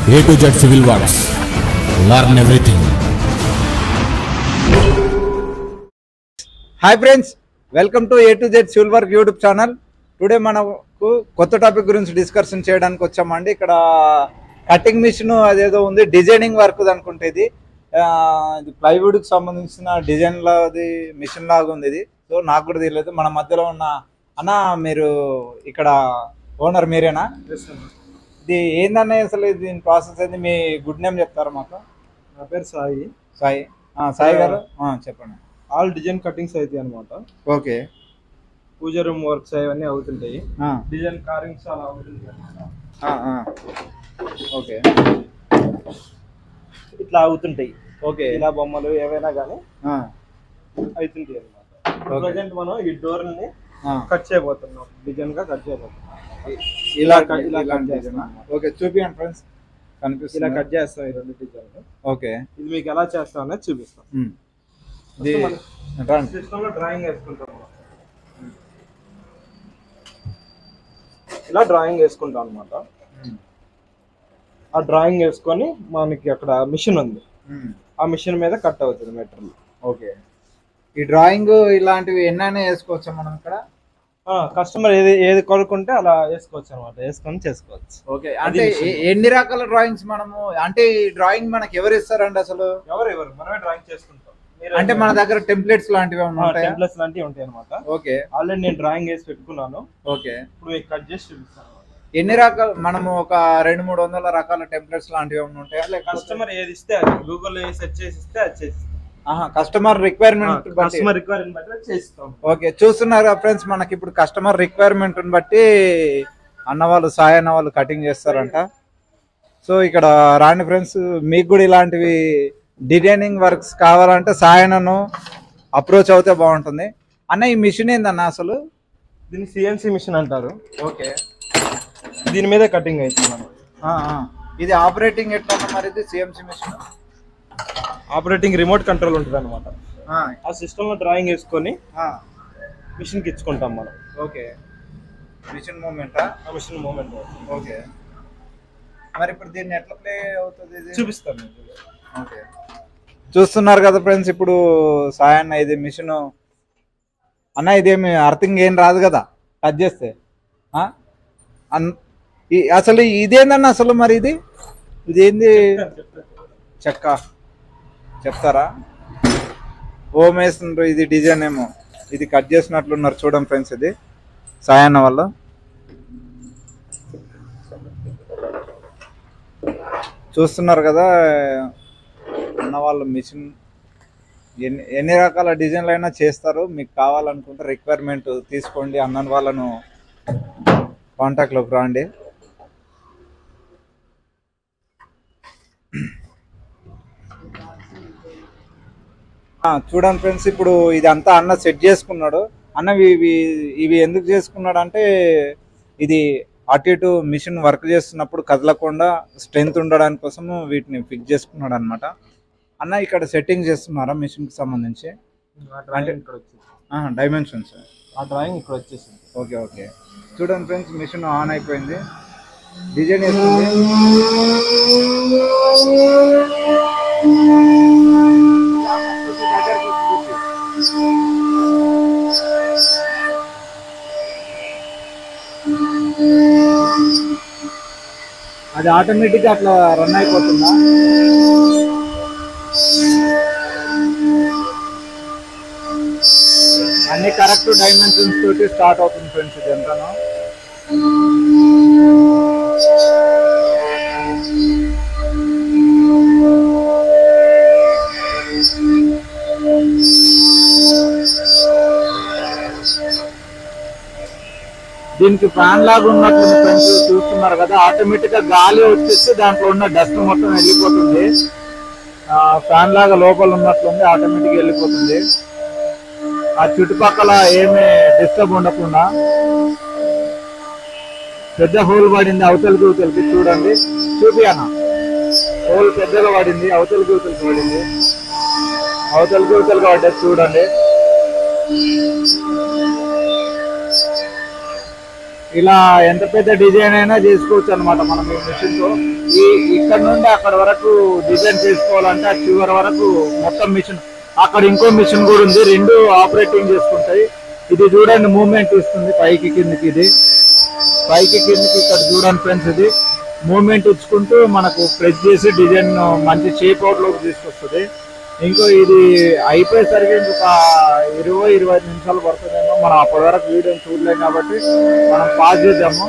A to Z Civil Works. Learn everything. Hi friends, welcome to A to Z Civil Work YouTube channel. Today మనకు కొత్త topic గురించి discussion చేయడానికి వచ్చామండి. ఇక్కడ cutting machine అదేదో ఉంది, డిజైనింగ్ వర్క్ అనుకుంటే ఇది ప్లైవుడ్కి సంబంధించిన డిజైన్ లాది మిషన్ లాగా ఉంది ఇది. సో నాకు కూడా తెలియదు. మన మధ్యలో ఉన్న అన్న, మీరు ఇక్కడ ఓనర్ మీరేనా? ఇది ఏందన్న అసలు దీని ప్రాసెస్ ఏంది? మీ గుడ్ నేమ్ చెప్తారా మాకు? నా పేరు సాయి. సాయి గారు చెప్పండి. ఆల్ డిజైన్ కటింగ్స్ అవుతాయి అనమాట. ఓకే, పూజ రూమ్ వర్క్స్ అవన్నీ అవుతుంటాయి. డిజైన్ కార్వింగ్స్ అలా అవుతుంటాయి. ఓకే, ఇట్లా అవుతుంటాయి. ఓకే, ఇలా బొమ్మలు ఏవైనా కానీ అవుతుంటాయి అనమాట. ప్రజెంట్ మనం ఈ డోర్ ని కట్ చేయబోతున్నాం, డిజైన్ గా కట్ చేయబోతున్నాం. ఇలా కట్ చేస్తున్నా. ఓకే, చూపియండి ఫ్రెండ్స్. కనిపిస్తుంది, ఇలా కట్ చేస్తాం ఈ రెండు డిజైన్. ఓకే, ఇది మీకు ఎలా చేస్తాం అనేది చూపిస్తాం. సిస్టమ్ లో డ్రాయింగ్ వేసుకుంటాం. ఇలా డ్రాయింగ్ వేసుకుంటాం అనమాట. ఆ డ్రాయింగ్ వేసుకొని మనకి అక్కడ మిషన్ ఉంది, ఆ మిషన్ మీద కట్ అవుతుంది మెటీరియల్. ఓకే, ఈ డ్రాయింగ్ ఇలాంటివి ఎన్నైనా వేసుకోవచ్చా మనం ఇక్కడ? కస్టమర్ ఏది కొనుక్కుంటే అలా వేసుకోవచ్చు అనమాట, వేసుకొని చేసుకోవచ్చు. ఓకే, అంటే ఎన్ని రకాల డ్రాయింగ్స్ మనము, అంటే ఈ డ్రాయింగ్ మనకి ఎవరు ఇస్తారండి అసలు? ఎవరు మనమే డ్రాయింగ్ చేసుకుంటాం. అంటే మన దగ్గర టెంప్లెట్స్ లాంటివి టెంప్లెట్స్ లాంటివి ఉంటాయి అనమాట. ఓకే, ఆల్రెడీ నేను డ్రాయింగ్ వేసి పెట్టుకున్నాను. ఓకే, ఇప్పుడు మీకు కట్ చేసి చూపిస్తాను. ఎన్ని రకాలు మనము ఒక 200-300 రకాల టెంప్లెట్స్ లాంటివి ఏమైనా ఉంటాయా? కస్టమర్ ఏది ఇస్తే అది గూగుల్ సెర్చ్ చేసి ఇస్తే అది చేసి కస్టమర్ రిక్వైర్మెంట్ బట్టి చేస్తాం. ఓకే, చూస్తున్నారు ఫ్రెండ్స్, మనకి ఇప్పుడు కస్టమర్ రిక్వైర్మెంట్ బట్టి అన్నవాళ్ళు, సాయి అన్న వాళ్ళు కటింగ్ చేస్తారంట. సో ఇక్కడ రాండి ఫ్రెండ్స్, మీకు కూడా ఇలాంటివి డిజైనింగ్ వర్క్స్ కావాలంటే సాయి అన్నను అప్రోచ్ అవుతే బాగుంటుంది. అన్న, ఈ మిషన్ ఏందన్న అసలు? దీన్ని సిఎన్సి మిషన్ అంటారు. ఓకే, దీని మీద కటింగ్ అవుతుంది. ఇది ఆపరేటింగ్ ఎట్లా మరి? ఇది CMC machine operating remote control ఉంటుంది అనమాట. ఆ సిస్టమ్ లో డ్రాయింగ్ వేసుకొని మిషన్ కి ఇచ్చుకుంటాం మనం. Okay, machine movement. Machine movement. Okay, మరి ఇప్పుడు దీన్ని ఎట్లా ప్లే అవుతుంది? చూపిస్తాను. ఓకే, చూస్తున్నారు కదా ఫ్రెండ్స్, ఇప్పుడు సాయి అన్న ఇది మిషన్ అన్న, ఇదేమి అర్థింగ్ ఏం రాదు కదా టచ్ చేస్తే? అసలు ఇదేందన్న అసలు? మరి ఇదేంది చెక్క చెప్తారా? హోమ్ వేస్తుండ్రు, ఇది డిజైన్ ఏమో, ఇది కట్ చేసినట్లున్నారు. చూడండి ఫ్రెండ్స్, ఇది సాయి అన్న వాళ్ళు. చూస్తున్నారు కదా అన్న వాళ్ళు మిషన్ ఎన్ని రకాల డిజైన్లు అయినా చేస్తారు. మీకు కావాలనుకుంటే రిక్వైర్మెంట్ తీసుకోండి, అన్న వాళ్ళను కాంటాక్ట్లోకి రాండి. చూడండి ఫ్రెండ్స్, ఇప్పుడు ఇదంతా అన్న సెట్ చేసుకున్నాడు. అన్న ఇవి ఎందుకు చేసుకున్నాడు అంటే, ఇది అటు ఇటు మిషన్ వర్క్ చేస్తున్నప్పుడు కదలకుండా స్ట్రెంత్ ఉండడానికి కోసం వీటిని ఫిక్స్ చేసుకున్నాడు అనమాట. అన్న, ఇక్కడ సెట్టింగ్ చేస్తున్నారా మిషన్ కి సంబంధించి? డైమెన్షన్స్ ఆ డ్రాయింగ్ ఇక్కడ వచ్చేసింది. ఓకే, ఓకే, చూడండి ఫ్రెండ్స్, మిషన్ ఆన్ అయిపోయింది, డిజైన్ వేస్తుంది. అది ఆటోమేటిక్గా అట్లా రన్ అయిపోతుందా? అన్ని కరెక్ట్ డైమెన్షన్స్ తోటి స్టార్ట్ అవుతుంది ఫ్రెండ్స్ ఇది ఎంతనో. దీనికి ఫ్యాన్ లాగా ఉన్నట్టు ఫ్రెండ్స్ చూస్తున్నారు కదా, ఆటోమేటిక్ గా గాలి వచ్చేసి దాంట్లో ఉన్న డస్ట్ మొత్తం వెళ్ళిపోతుంది. ఫ్యాన్ లాగా లోపల ఉన్నట్లుంది, ఆటోమేటిక్ వెళ్ళిపోతుంది. ఆ చుట్టుపక్కల ఏమీ డిస్టర్బ్ ఉండకుండా. పెద్ద హోల్ పడింది అవతలకి ఇవతలకి, చూడండి. చూపియానా, హోల్ పెద్దగా పడింది, అవతలకి ఇవతలకి పడింది, అవతలకి ఇవతలకి పడ్డది చూడండి. ఇలా ఎంత పెద్ద డిజైన్ అయినా చేసుకోవచ్చు అనమాట మనం ఈ మిషన్ తో. ఇక్కడ నుండి అక్కడ వరకు డిజైన్ చేసుకోవాలంటే ఆ చివరి వరకు మొత్తం మిషన్, అక్కడ ఇంకో మిషన్ కూడా ఉంది, రెండు ఆపరేటింగ్ చేసుకుంటాయి. ఇది చూడండి మూవ్మెంట్ ఇస్తుంది పైకి కిందికి, ఇది పైకి కిందికి ఇక్కడ చూడండి ఫ్రెండ్స్, ఇది మూవ్మెంట్ ఇచ్చుకుంటూ మనకు ప్రెస్ చేసి డిజైన్ మంచి షేప్ అవుట్ లోకి తీసుకొస్తుంది. ఇంకో ఇది అయిపోయేసరికి ఇంకొక 20-25 నిమిషాలు పడుతుందేమో, మనం అప్పటి వరకు వీడియో చూడలేం కాబట్టి మనం పాస్ చేద్దాము.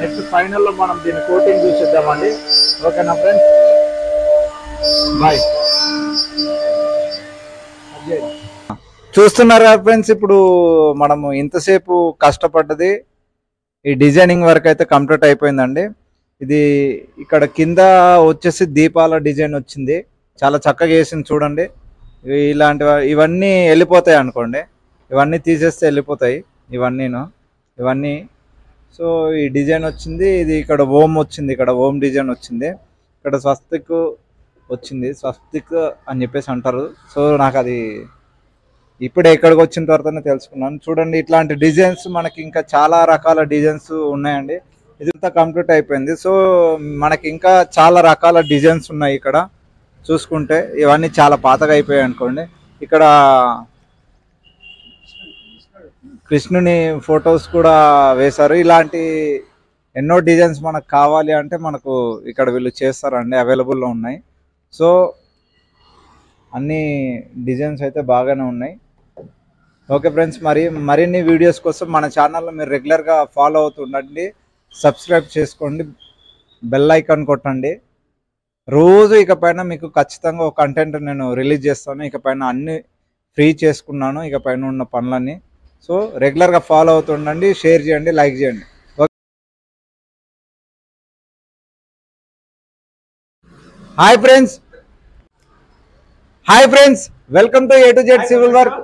నెక్స్ట్ ఫైనల్ లో మనం దీన్ని కోటింగ్ చూసేద్దామండి. ఓకేనా ఫ్రెండ్స్, బాయ్. చూస్తున్నారా ఫ్రెండ్స్, ఇప్పుడు మనము ఇంతసేపు కష్టపడ్డది ఈ డిజైనింగ్ వర్క్ అయితే కంప్లీట్ అయిపోయిందండి. ఇది ఇక్కడ కింద వచ్చేసి దీపాల డిజైన్ వచ్చింది, చాలా చక్కగా వేసింది చూడండి. ఇవన్నీ వెళ్ళిపోతాయి అనుకోండి, ఇవన్నీ తీసేస్తే వెళ్ళిపోతాయి ఇవన్నీ. సో ఈ డిజైన్ వచ్చింది, ఇది ఇక్కడ ఓం వచ్చింది, ఇక్కడ ఓం డిజైన్ వచ్చింది, ఇక్కడ స్వస్తిక్ వచ్చింది, స్వస్తిక్ అని చెప్పేసి అంటారు. సో నాకు అది ఇప్పుడే ఇక్కడికి వచ్చిన తర్వాతనే తెలుసుకున్నాను. చూడండి ఇట్లాంటి డిజైన్స్ మనకి ఇంకా చాలా రకాల డిజైన్స్ ఉన్నాయండి. ఇదంతా కంప్లీట్ అయిపోయింది. సో మనకి ఇంకా చాలా రకాల డిజైన్స్ ఉన్నాయి ఇక్కడ చూసుకుంటే. ఇవన్నీ చాలా పాతగా అయిపోయాయి అనుకోండి. ఇక్కడ కృష్ణుని ఫొటోస్ కూడా వేశారు. ఇలాంటి ఎన్నో డిజైన్స్ మనకు కావాలి అంటే మనకు ఇక్కడ వీళ్ళు చేస్తారండి, అవైలబుల్లో ఉన్నాయి. సో అన్ని డిజైన్స్ అయితే బాగానే ఉన్నాయి. ఓకే ఫ్రెండ్స్, మరిన్ని వీడియోస్ కోసం మన ఛానల్లో మీరు రెగ్యులర్గా ఫాలో అవుతుండండి, సబ్స్క్రైబ్ చేసుకోండి, బెల్ ఐకాన్ కొట్టండి. రోజు ఇకపైన మీకు ఖచ్చితంగా ఒక కంటెంట్ నేను రిలీజ్ చేస్తాను. ఇకపైన అన్ని ఫ్రీ చేసుకున్నాను, ఇకపైన ఉన్న పనులన్నీ. సో రెగ్యులర్గా ఫాలో అవుతుండండి, షేర్ చేయండి, లైక్ చేయండి. Hi friends, welcome to A to Z civil work.